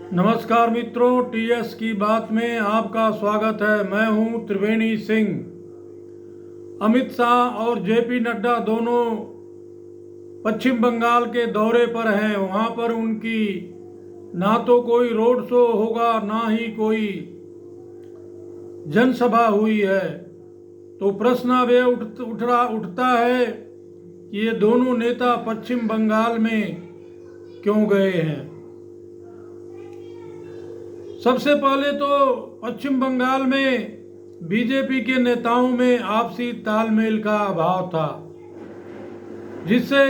नमस्कार मित्रों, टीएस की बात में आपका स्वागत है। मैं हूं त्रिवेणी सिंह। अमित शाह और जेपी नड्डा दोनों पश्चिम बंगाल के दौरे पर हैं। वहां पर उनकी ना तो कोई रोड शो होगा, ना ही कोई जनसभा हुई है। तो प्रश्न अब ये उठता है कि ये दोनों नेता पश्चिम बंगाल में क्यों गए हैं। सबसे पहले तो पश्चिम बंगाल में बीजेपी के नेताओं में आपसी तालमेल का अभाव था, जिससे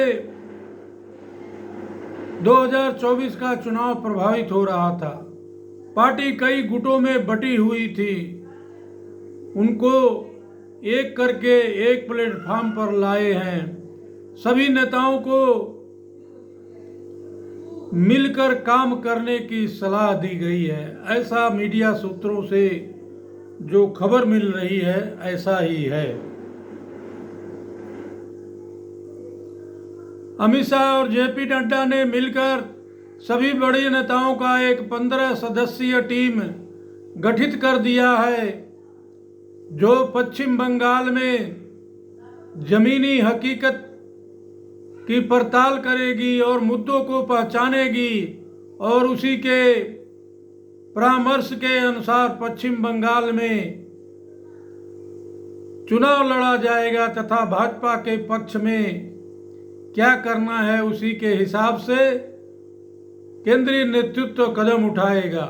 2024 का चुनाव प्रभावित हो रहा था। पार्टी कई गुटों में बटी हुई थी। उनको एक करके एक प्लेटफॉर्म पर लाए हैं। सभी नेताओं को मिलकर काम करने की सलाह दी गई है। ऐसा मीडिया सूत्रों से जो खबर मिल रही है, ऐसा ही है। अमित शाह और जेपी नड्डा ने मिलकर सभी बड़े नेताओं का एक 15 सदस्यीय टीम गठित कर दिया है, जो पश्चिम बंगाल में जमीनी हकीकत की पड़ताल करेगी और मुद्दों को पहचानेगी और उसी के परामर्श के अनुसार पश्चिम बंगाल में चुनाव लड़ा जाएगा तथा भाजपा के पक्ष में क्या करना है उसी के हिसाब से केंद्रीय नेतृत्व कदम उठाएगा।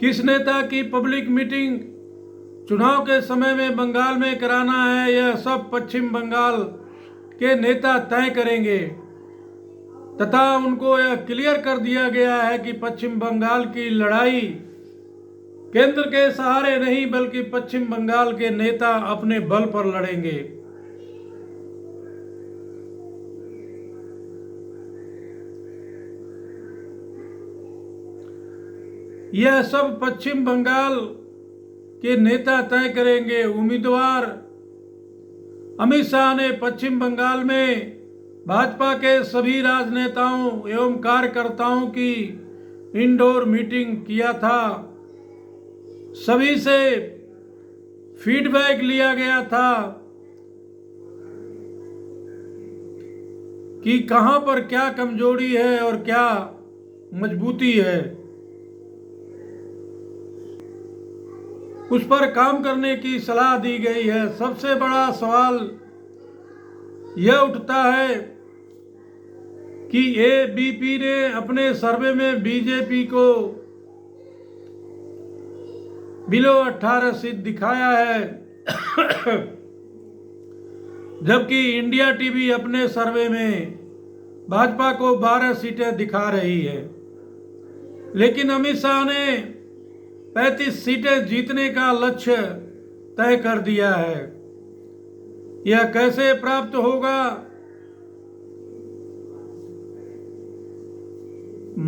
किस नेता की पब्लिक मीटिंग चुनाव के समय में बंगाल में कराना है, यह सब पश्चिम बंगाल के नेता तय करेंगे तथा उनको यह क्लियर कर दिया गया है कि पश्चिम बंगाल की लड़ाई केंद्र के सहारे नहीं, बल्कि पश्चिम बंगाल के नेता अपने बल पर लड़ेंगे। यह सब पश्चिम बंगाल के नेता तय करेंगे। उम्मीदवार अमित शाह ने पश्चिम बंगाल में भाजपा के सभी राजनेताओं एवं कार्यकर्ताओं की इंडोर मीटिंग किया था। सभी से फीडबैक लिया गया था कि कहां पर क्या कमजोरी है और क्या मजबूती है, उस पर काम करने की सलाह दी गई है। सबसे बड़ा सवाल यह उठता है कि एबीपी ने अपने सर्वे में बीजेपी को बिलो 18 सीट दिखाया है, जबकि इंडिया टीवी अपने सर्वे में भाजपा को 12 सीटें दिखा रही है। लेकिन अमित शाह ने 35 सीटें जीतने का लक्ष्य तय कर दिया है। यह कैसे प्राप्त होगा?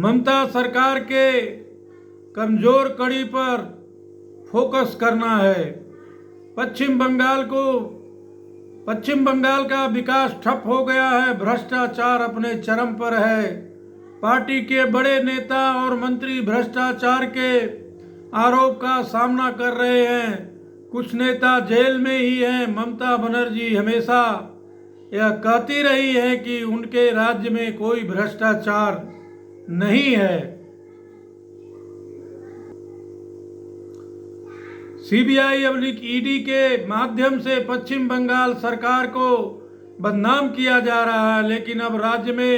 ममता सरकार के कमजोर कड़ी पर फोकस करना है। पश्चिम बंगाल का विकास ठप हो गया है। भ्रष्टाचार अपने चरम पर है। पार्टी के बड़े नेता और मंत्री भ्रष्टाचार के आरोप का सामना कर रहे हैं। कुछ नेता जेल में ही हैं। ममता बनर्जी हमेशा यह कहती रही है कि उनके राज्य में कोई भ्रष्टाचार नहीं है। सीबीआई और ईडी के माध्यम से पश्चिम बंगाल सरकार को बदनाम किया जा रहा है, लेकिन अब राज्य में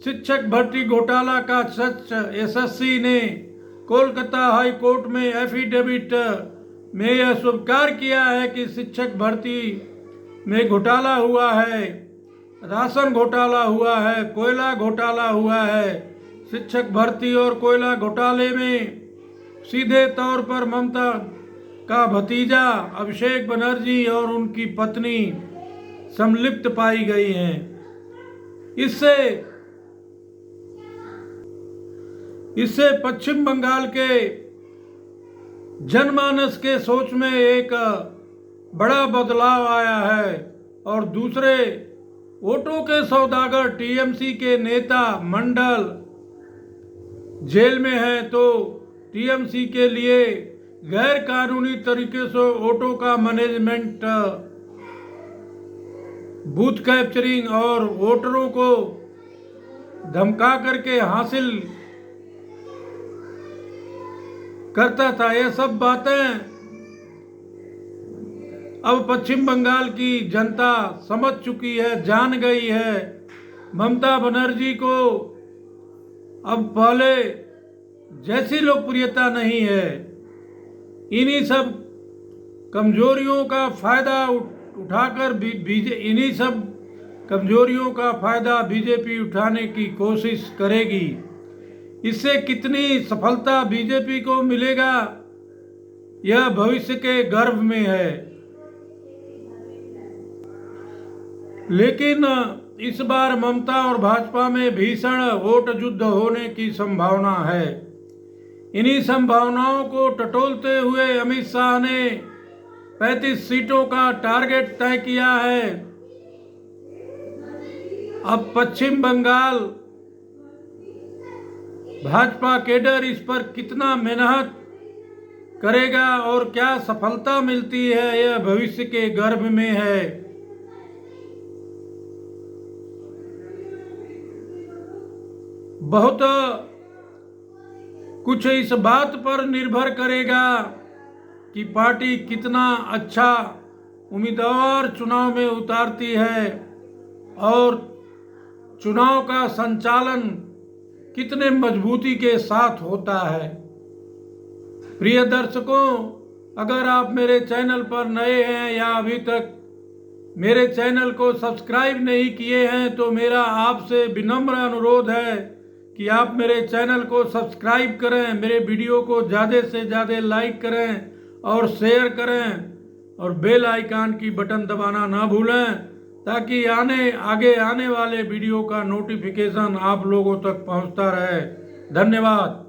शिक्षक भर्ती घोटाला का सच एसएससी ने कोलकाता हाई कोर्ट में एफिडेविट में यह स्वीकार किया है कि शिक्षक भर्ती में घोटाला हुआ है, राशन घोटाला हुआ है, कोयला घोटाला हुआ है। शिक्षक भर्ती और कोयला घोटाले में सीधे तौर पर ममता का भतीजा अभिषेक बनर्जी और उनकी पत्नी संलिप्त पाई गई हैं। इससे पश्चिम बंगाल के जनमानस के सोच में एक बड़ा बदलाव आया है और दूसरे वोटों के सौदागर टीएमसी के नेता मंडल जेल में हैं, तो टीएमसी के लिए गैर कानूनी तरीके से वोटों का मैनेजमेंट, बूथ कैप्चरिंग और वोटरों को धमका करके हासिल करता था। ये सब बातें अब पश्चिम बंगाल की जनता समझ चुकी है, जान गई है। ममता बनर्जी को अब पहले जैसी लोकप्रियता नहीं है। इन्हीं सब कमजोरियों का फायदा उठाकर इन्हीं सब कमजोरियों का फायदा बीजेपी उठाने की कोशिश करेगी। इससे कितनी सफलता बीजेपी को मिलेगा, यह भविष्य के गर्भ में है। लेकिन इस बार ममता और भाजपा में भीषण वोट युद्ध होने की संभावना है। इन्हीं संभावनाओं को टटोलते हुए अमित शाह ने 35 सीटों का टारगेट तय किया है। अब पश्चिम बंगाल भाजपा कैडर इस पर कितना मेहनत करेगा और क्या सफलता मिलती है, यह भविष्य के गर्भ में है। बहुत कुछ इस बात पर निर्भर करेगा कि पार्टी कितना अच्छा उम्मीदवार चुनाव में उतारती है और चुनाव का संचालन कितने मजबूती के साथ होता है। प्रिय दर्शकों, अगर आप मेरे चैनल पर नए हैं या अभी तक मेरे चैनल को सब्सक्राइब नहीं किए हैं, तो मेरा आपसे विनम्र अनुरोध है कि आप मेरे चैनल को सब्सक्राइब करें, मेरे वीडियो को ज़्यादा से ज़्यादा लाइक करें और शेयर करें और बेल आइकन की बटन दबाना ना भूलें, ताकि आगे आने वाले वीडियो का नोटिफिकेशन आप लोगों तक पहुंचता रहे। धन्यवाद।